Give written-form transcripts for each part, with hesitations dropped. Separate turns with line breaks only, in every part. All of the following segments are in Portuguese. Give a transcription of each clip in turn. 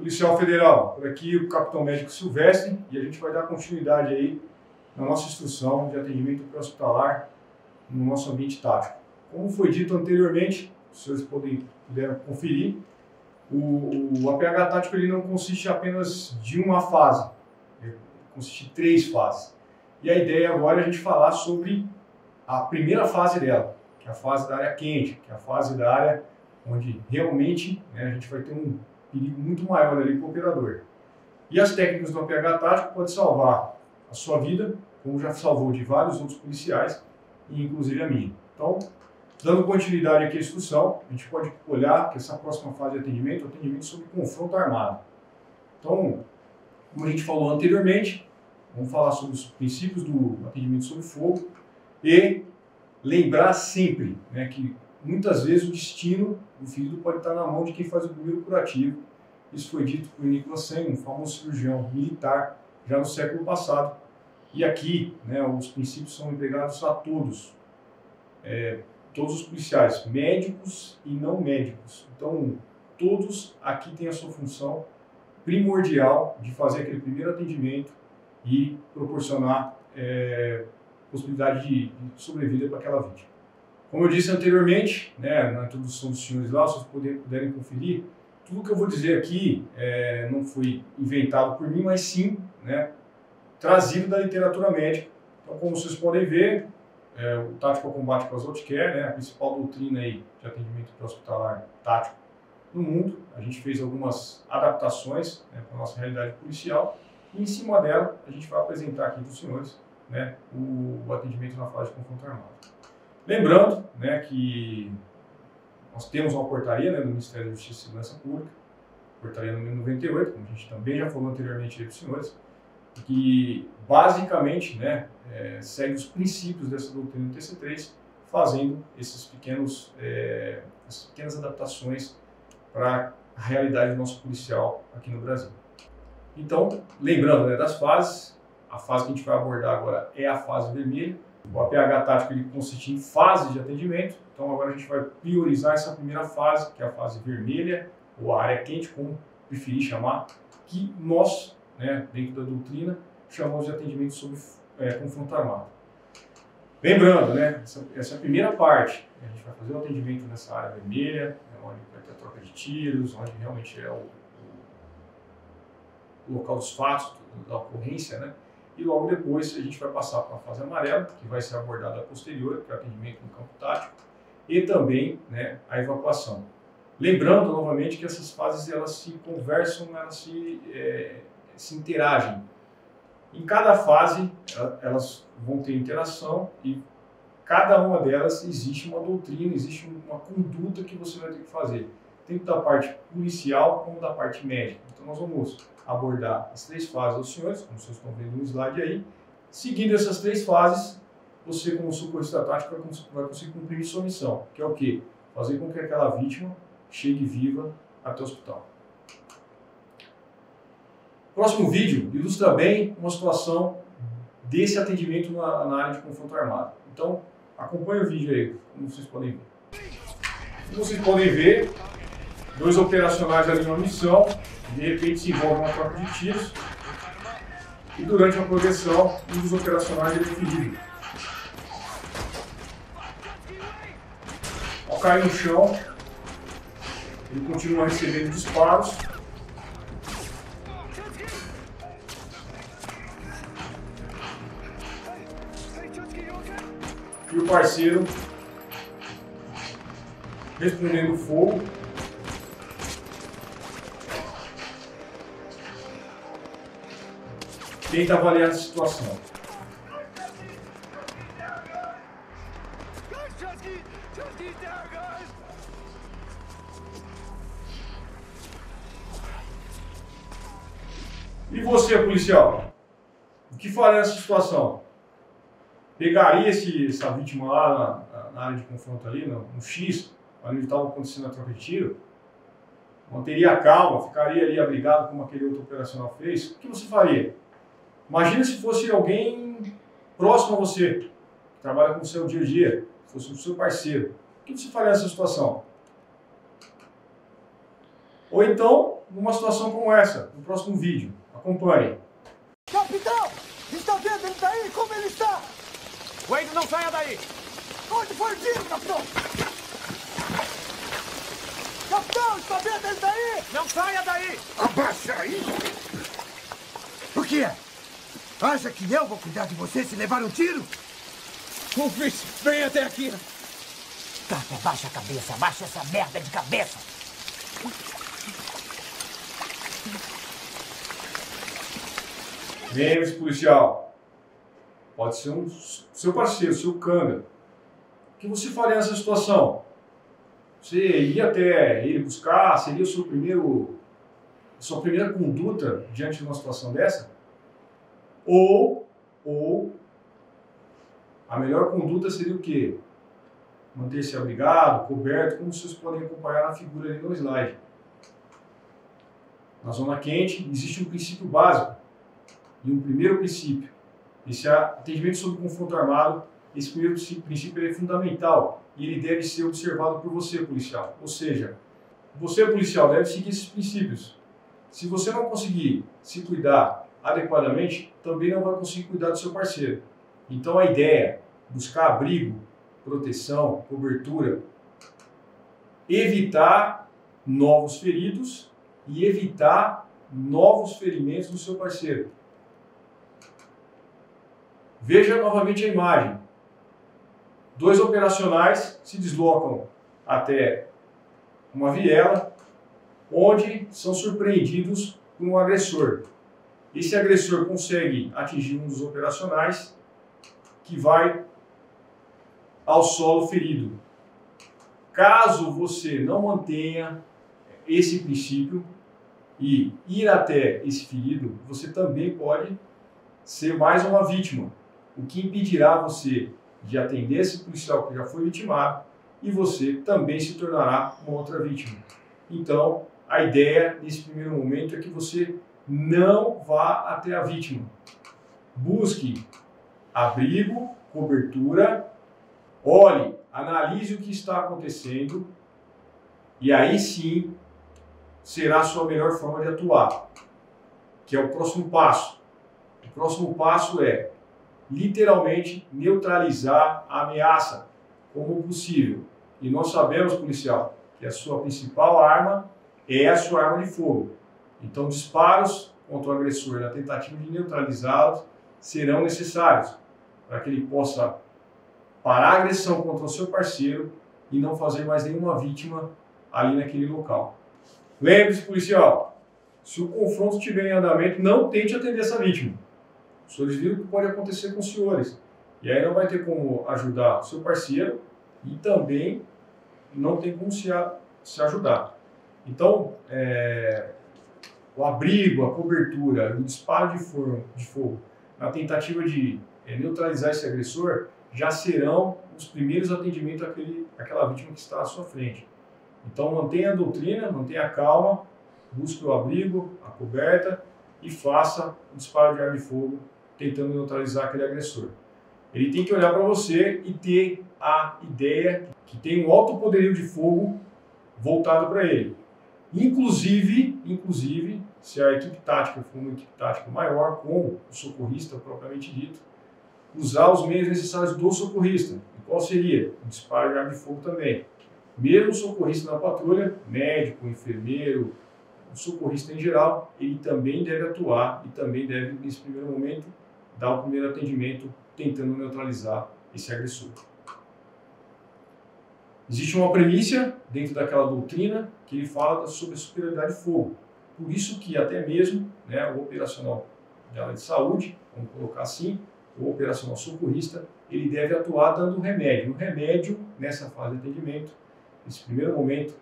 Policial Federal, por aqui o Capitão Médico Silvestre, e a gente vai dar continuidade aí na nossa instrução de atendimento pré-hospitalar no nosso ambiente tático. Como foi dito anteriormente, os senhores puderam conferir, o APH tático ele não consiste apenas de uma fase, ele consiste de 3 fases. E a ideia agora é a gente falar sobre a primeira fase dela, que é a fase da área quente, que é a fase da área onde realmente a gente vai ter um perigo muito maior ali para o operador. E as técnicas do APH tático podem salvar a sua vida, como já salvou de vários outros policiais, e inclusive a minha. Então, dando continuidade aqui à instrução, a gente pode olhar que essa próxima fase de atendimento é o atendimento sobre confronto armado. Então, como a gente falou anteriormente, vamos falar sobre os princípios do atendimento sob fogo e lembrar sempre que muitas vezes o destino do ferido pode estar na mão de quem faz o primeiro curativo. Isso foi dito por Nicolas Sen, um famoso cirurgião militar, já no século passado. E aqui, os princípios são empregados a todos os policiais, médicos e não médicos. Então, todos aqui têm a sua função primordial de fazer aquele primeiro atendimento e proporcionar possibilidade de sobrevida para aquela vítima. Como eu disse anteriormente, na introdução dos senhores lá, vocês puderem conferir, tudo que eu vou dizer aqui não foi inventado por mim, mas sim trazido da literatura médica. Então, como vocês podem ver, o Tactical Combat Casualty Care, a principal doutrina aí de atendimento pré-hospitalar tático no mundo. A gente fez algumas adaptações para a nossa realidade policial e em cima dela a gente vai apresentar aqui para os senhores o atendimento na fase de confronto armado. Lembrando que nós temos uma portaria do Ministério da Justiça e Segurança Pública, portaria número 98, como a gente também já falou anteriormente para os senhores, que basicamente segue os princípios dessa doutrina do TC3, fazendo essas pequenas adaptações para a realidade do nosso policial aqui no Brasil. Então, lembrando das fases, a fase que a gente vai abordar agora é a fase vermelha. O APH tático ele consiste em fases de atendimento, então agora a gente vai priorizar essa primeira fase, que é a fase vermelha, ou a área quente, como preferir chamar, que nós, dentro da doutrina, chamamos de atendimento sob confronto armado. Lembrando, essa primeira parte, a gente vai fazer o atendimento nessa área vermelha, onde vai ter a troca de tiros, onde realmente é o local dos fatos, da ocorrência, e logo depois a gente vai passar para a fase amarela, que vai ser abordada a posterior, que é o atendimento no campo tático, e também a evacuação. Lembrando novamente que essas fases elas se conversam, elas se interagem. Em cada fase elas vão ter interação e cada uma delas existe uma doutrina, existe uma conduta que você vai ter que fazer, tanto da parte policial como da parte médica. Então nós vamos abordar as 3 fases aos senhores, como vocês estão vendo no slide aí. Seguindo essas 3 fases, você como socorrista tático vai conseguir cumprir sua missão, que é o quê? Fazer com que aquela vítima chegue viva até o hospital. O próximo vídeo ilustra bem uma situação desse atendimento na área de confronto armado. Então, acompanhe o vídeo aí, como vocês podem ver. Como vocês podem ver, 2 operacionais ali na missão, de repente se envolvem uma troca de tiros e durante a progressão, um dos operacionais é ferido. Ao cair no chão, ele continua recebendo disparos. E o parceiro respondendo fogo. Tenta avaliar a situação. E você, policial? O que faria nessa situação? Pegaria essa vítima lá na área de confronto ali, no X, onde estava acontecendo a troca de tiro? Manteria a calma, ficaria ali abrigado como aquele outro operacional fez? O que você faria? Imagina se fosse alguém próximo a você, que trabalha com o seu dia a dia, fosse o seu parceiro. O que você faria nessa situação? Ou então, numa situação como essa, no próximo vídeo. Acompanhe.
Capitão! Está vendo ele daí? Como ele está?
Wade, não saia daí!
Onde foi o tiro, capitão? Capitão, está vendo ele daí?
Não saia daí!
Abaixa aí! O que é? Acha que eu vou cuidar de você se levar um tiro?
Wolfis, vem até aqui!
Carter, baixa a cabeça, baixa essa merda de cabeça!
Lembre-se, policial, pode ser um seu parceiro, seu canga. O que você faria nessa situação? Você iria até ele buscar? Seria sua primeira conduta diante de uma situação dessa? Ou a melhor conduta seria o quê? Manter-se abrigado, coberto, como vocês podem acompanhar na figura ali no slide. Na zona quente existe um princípio básico. E um primeiro princípio, esse atendimento sob confronto armado, esse primeiro princípio é fundamental e ele deve ser observado por você, policial. Ou seja, você, policial, deve seguir esses princípios. Se você não conseguir se cuidar adequadamente, também não vai conseguir cuidar do seu parceiro. Então a ideia é buscar abrigo, proteção, cobertura, evitar novos feridos e evitar novos ferimentos do seu parceiro. Veja novamente a imagem. Dois operacionais se deslocam até uma viela, onde são surpreendidos por um agressor. Esse agressor consegue atingir um dos operacionais, que vai ao solo ferido. Caso você não mantenha esse princípio e ir até esse ferido, você também pode ser mais uma vítima, o que impedirá você de atender esse policial que já foi vitimado e você também se tornará uma outra vítima. Então, a ideia nesse primeiro momento é que você não vá até a vítima. Busque abrigo, cobertura, olhe, analise o que está acontecendo e aí sim será a sua melhor forma de atuar, que é o próximo passo. O próximo passo é literalmente neutralizar a ameaça como possível. E nós sabemos, policial, que a sua principal arma é a sua arma de fogo. Então, disparos contra o agressor na tentativa de neutralizá-lo serão necessários para que ele possa parar a agressão contra o seu parceiro e não fazer mais nenhuma vítima ali naquele local. Lembre-se, policial, se o confronto estiver em andamento, não tente atender essa vítima. Os senhores viram o que pode acontecer com os senhores. E aí não vai ter como ajudar o seu parceiro e também não tem como se ajudar. Então, o abrigo, a cobertura, o disparo de fogo na tentativa de neutralizar esse agressor já serão os primeiros atendimentos àquela vítima que está à sua frente. Então, mantenha a doutrina, mantenha a calma, busque o abrigo, a coberta e faça o disparo de arma de fogo tentando neutralizar aquele agressor. Ele tem que olhar para você e ter a ideia que tem um alto poderio de fogo voltado para ele. Inclusive, se a equipe tática for uma equipe tática maior, com o socorrista propriamente dito, usar os meios necessários do socorrista. E qual seria? O disparo de arma de fogo também. Mesmo o socorrista na patrulha, médico, enfermeiro, o socorrista em geral, ele também deve atuar e também deve, nesse primeiro momento, dar o primeiro atendimento tentando neutralizar esse agressor. Existe uma premissa dentro daquela doutrina que ele fala sobre a superioridade de fogo. Por isso que até mesmo o operacional da área de saúde, vamos colocar assim, o operacional socorrista, ele deve atuar dando remédio. O remédio, nessa fase de atendimento, nesse primeiro momento,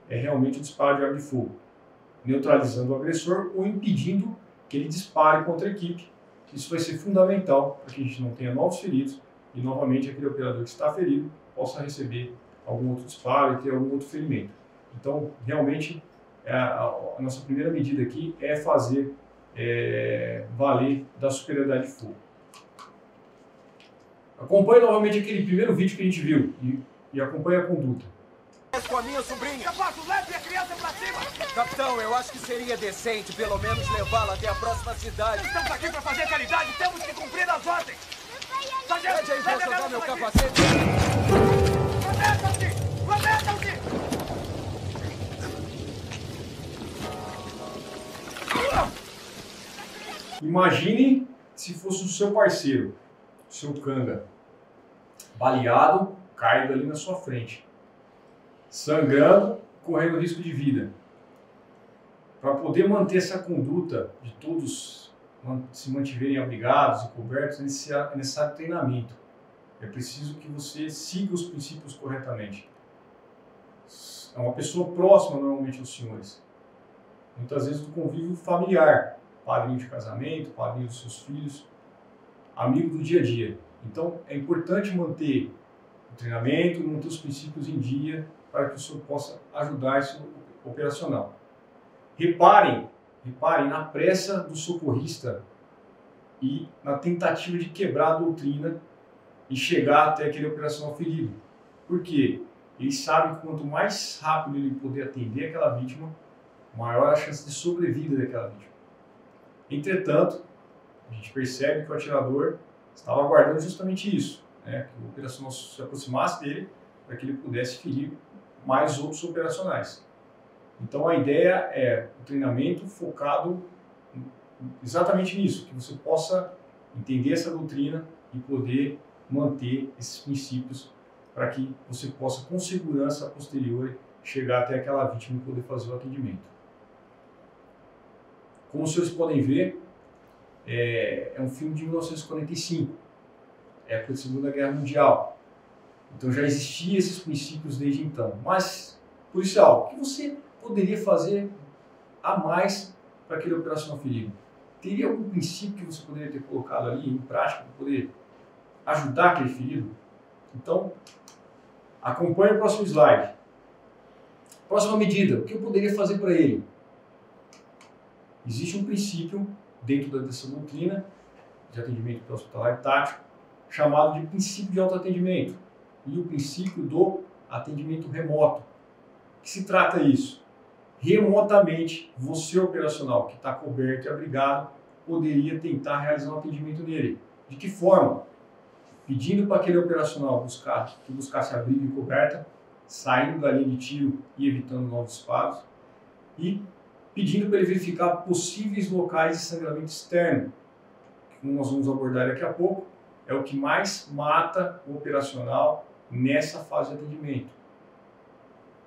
é realmente o disparo de arma de fogo, neutralizando o agressor ou impedindo que ele dispare contra a equipe. Isso vai ser fundamental para que a gente não tenha novos feridos e, novamente, aquele operador que está ferido possa receber algum outro disparo e ter algum outro ferimento. Então, realmente, a nossa primeira medida aqui é fazer valer da superioridade de fogo. Acompanhe novamente aquele primeiro vídeo que a gente viu e acompanhe a conduta.
Com a minha sobrinha.
Capacho, leve a criança pra cima!
Capitão, eu acho que seria decente pelo menos levá-la até a próxima cidade.
Estamos aqui pra fazer caridade, temos que cumprir as ordens! Sargento,
Pede aí pra eu
leve a
jogar meu
garota daqui.
capacete.
Prometam-se! Prometam-se!
Imagine se fosse o seu parceiro, o seu canga, baleado, caído ali na sua frente, sangrando, correndo risco de vida. Para poder manter essa conduta de todos se mantiverem abrigados e cobertos, é necessário treinamento. É preciso que você siga os princípios corretamente. É uma pessoa próxima, normalmente, aos senhores. Muitas vezes do convívio familiar, padrinho de casamento, padrinho dos seus filhos, amigo do dia a dia. Então, é importante manter o treinamento, manter os princípios em dia, para que o senhor possa ajudar esse operacional. Reparem na pressa do socorrista e na tentativa de quebrar a doutrina e chegar até aquele operacional ferido. Por quê? Ele sabe que quanto mais rápido ele puder atender aquela vítima, maior a chance de sobrevida daquela vítima. Entretanto, a gente percebe que o atirador estava aguardando justamente isso, né? Que o operacional se aproximasse dele para que ele pudesse ferir mais outros operacionais. Então a ideia é o treinamento focado exatamente nisso, que você possa entender essa doutrina e poder manter esses princípios para que você possa, com segurança posterior, chegar até aquela vítima e poder fazer o atendimento. Como os senhores podem ver, é um filme de 1945, época da Segunda Guerra Mundial. Então já existiam esses princípios desde então. Mas, policial, o que você poderia fazer a mais para aquele operacional ferido? Teria algum princípio que você poderia ter colocado ali em prática para poder ajudar aquele ferido? Então, acompanhe o próximo slide. Próxima medida, o que eu poderia fazer para ele? Existe um princípio dentro dessa doutrina de atendimento pré-hospitalar tático chamado de princípio de autoatendimento e o princípio do atendimento remoto. O que se trata isso? Remotamente, você operacional que está coberto e abrigado poderia tentar realizar um atendimento nele. De que forma? Pedindo para aquele operacional que buscasse abrigo e coberta, saindo da linha de tiro e evitando novos disparos, e pedindo para ele verificar possíveis locais de sangramento externo, que, como nós vamos abordar daqui a pouco, é o que mais mata o operacional nessa fase de atendimento.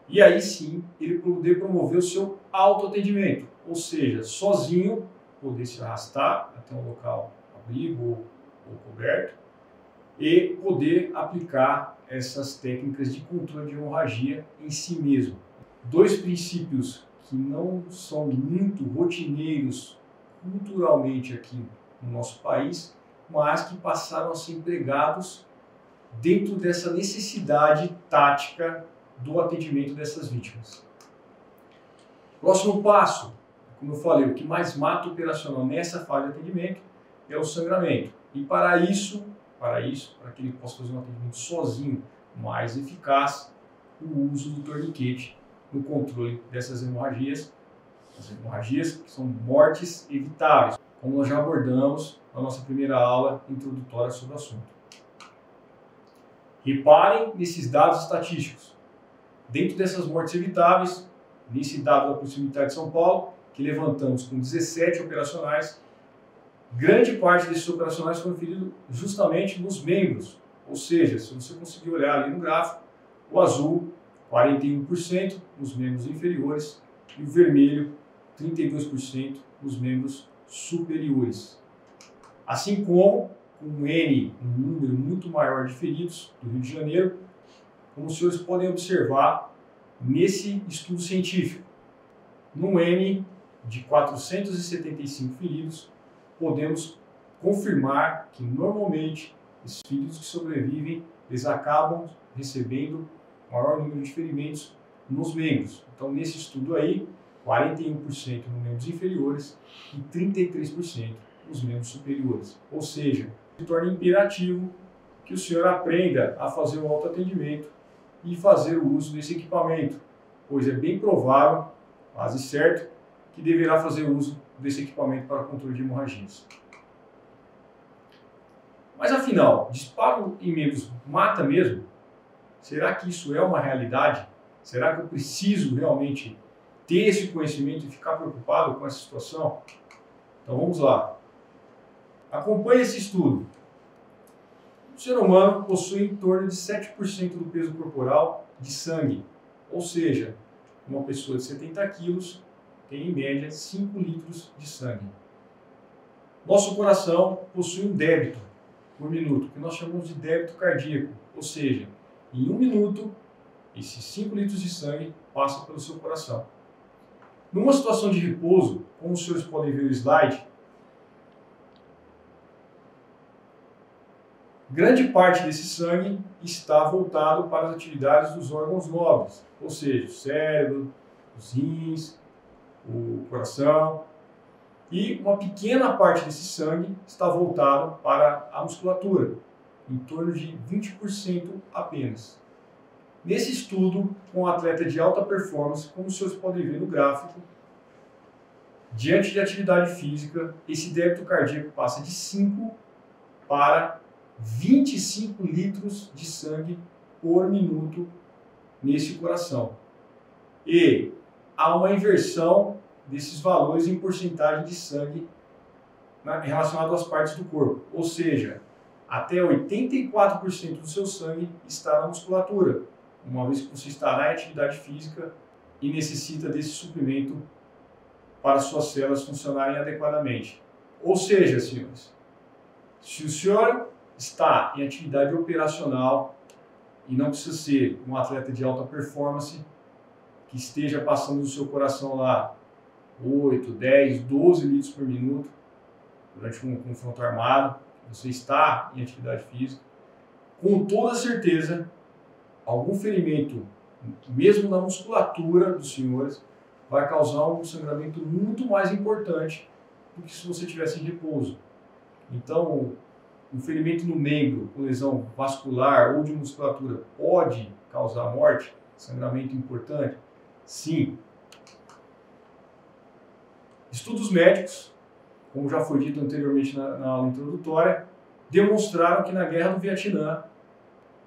E aí sim, ele poder promover o seu autoatendimento, ou seja, sozinho, poder se arrastar até um local abrigo ou coberto e poder aplicar essas técnicas de controle de hemorragia em si mesmo. Dois princípios que não são muito rotineiros culturalmente aqui no nosso país, mas que passaram a ser empregados dentro dessa necessidade tática do atendimento dessas vítimas. Próximo passo, como eu falei, o que mais mata o operacional nessa fase de atendimento é o sangramento. E para que ele possa fazer um atendimento sozinho mais eficaz, o uso do torniquete no controle dessas hemorragias, as hemorragias que são mortes evitáveis, como nós já abordamos na nossa primeira aula introdutória sobre o assunto. Reparem nesses dados estatísticos. Dentro dessas mortes evitáveis, nesse dado da Polícia Militar de São Paulo, que levantamos com 17 operacionais, grande parte desses operacionais foram feridos justamente nos membros. Ou seja, se você conseguir olhar ali no gráfico, o azul, 41% nos membros inferiores e o vermelho, 32% nos membros superiores. Assim como um número muito maior de feridos do Rio de Janeiro, como os senhores podem observar nesse estudo científico. Num N de 475 feridos, podemos confirmar que normalmente esses feridos que sobrevivem, eles acabam recebendo maior número de ferimentos nos membros. Então, nesse estudo aí, 41% nos membros inferiores e 33% nos membros superiores. Ou seja, se torna imperativo que o senhor aprenda a fazer o autoatendimento e fazer o uso desse equipamento, pois é bem provável, quase certo, que deverá fazer uso desse equipamento para controle de hemorragias. Mas afinal, disparo em membros mata mesmo? Será que isso é uma realidade? Será que eu preciso realmente ter esse conhecimento e ficar preocupado com essa situação? Então vamos lá. Acompanhe esse estudo. O ser humano possui em torno de 7% do peso corporal de sangue, ou seja, uma pessoa de 70 quilos tem em média 5 litros de sangue. Nosso coração possui um débito por minuto, que nós chamamos de débito cardíaco, ou seja, em 1 minuto, esses 5 litros de sangue passam pelo seu coração. Numa situação de repouso, como os senhores podem ver no slide, grande parte desse sangue está voltado para as atividades dos órgãos nobres, ou seja, o cérebro, os rins, o coração, e uma pequena parte desse sangue está voltado para a musculatura, em torno de 20% apenas. Nesse estudo, com um atleta de alta performance, como os senhores podem ver no gráfico, diante de atividade física, esse débito cardíaco passa de 5 para 25 litros de sangue por minuto nesse coração. E há uma inversão desses valores em porcentagem de sangue relacionado às partes do corpo. Ou seja, até 84% do seu sangue está na musculatura, uma vez que você estará em atividade física e necessita desse suprimento para suas células funcionarem adequadamente. Ou seja, senhores, se o senhor está em atividade operacional e não precisa ser um atleta de alta performance que esteja passando no seu coração lá 8, 10, 12 litros por minuto durante um confronto armado, você está em atividade física, com toda certeza, algum ferimento, mesmo na musculatura dos senhores, vai causar um sangramento muito mais importante do que se você estivesse em repouso. Então, um ferimento no membro com lesão vascular ou de musculatura pode causar morte, sangramento importante? Sim. Estudos médicos, como já foi dito anteriormente na aula introdutória, demonstraram que na Guerra do Vietnã,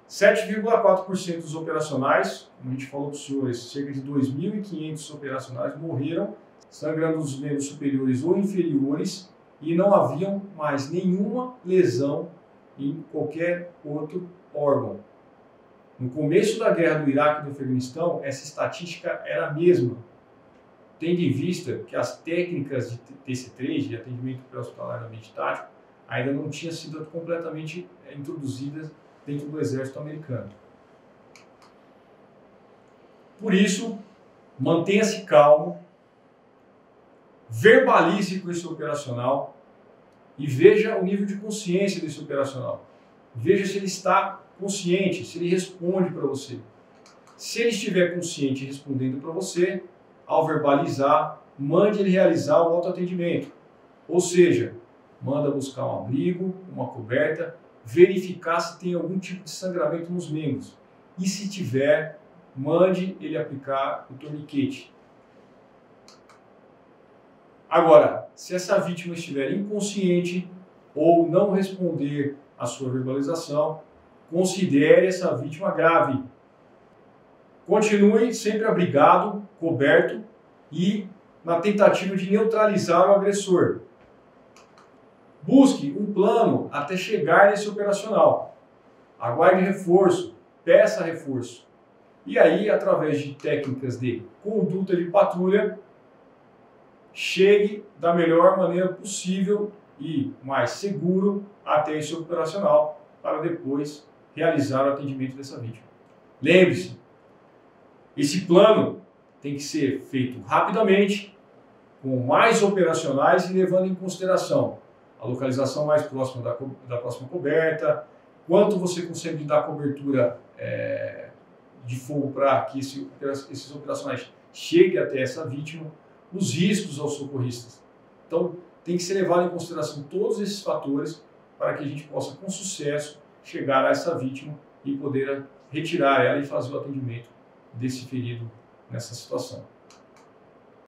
7,4% dos operacionais, como a gente falou para os senhores, cerca de 2.500 operacionais morreram sangrando dos membros superiores ou inferiores e não haviam mais nenhuma lesão em qualquer outro órgão. No começo da guerra do Iraque e do Afeganistão, essa estatística era a mesma, tendo em vista que as técnicas de TC3, de atendimento pré-hospitalar no ambiente tático, ainda não tinham sido completamente introduzidas dentro do exército americano. Por isso, mantenha-se calmo, verbalize com esse operacional e veja o nível de consciência desse operacional. Veja se ele está consciente, se ele responde para você. Se ele estiver consciente e respondendo para você, ao verbalizar, mande ele realizar o autoatendimento. Ou seja, manda buscar um abrigo, uma coberta, verificar se tem algum tipo de sangramento nos membros. E se tiver, mande ele aplicar o torniquete. Agora, se essa vítima estiver inconsciente ou não responder à sua verbalização, considere essa vítima grave. Continue sempre abrigado, coberto e na tentativa de neutralizar o agressor. Busque um plano até chegar nesse operacional. Aguarde reforço, peça reforço. E aí, através de técnicas de conduta de patrulha, chegue da melhor maneira possível e mais seguro até esse operacional para depois realizar o atendimento dessa vítima. Lembre-se, esse plano tem que ser feito rapidamente, com mais operacionais e levando em consideração a localização mais próxima da próxima coberta, quanto você consegue dar cobertura de fogo para que esses operacionais cheguem até essa vítima, os riscos aos socorristas. Então, tem que ser levado em consideração todos esses fatores para que a gente possa, com sucesso, chegar a essa vítima e poder retirar ela e fazer o atendimento desse ferido nessa situação.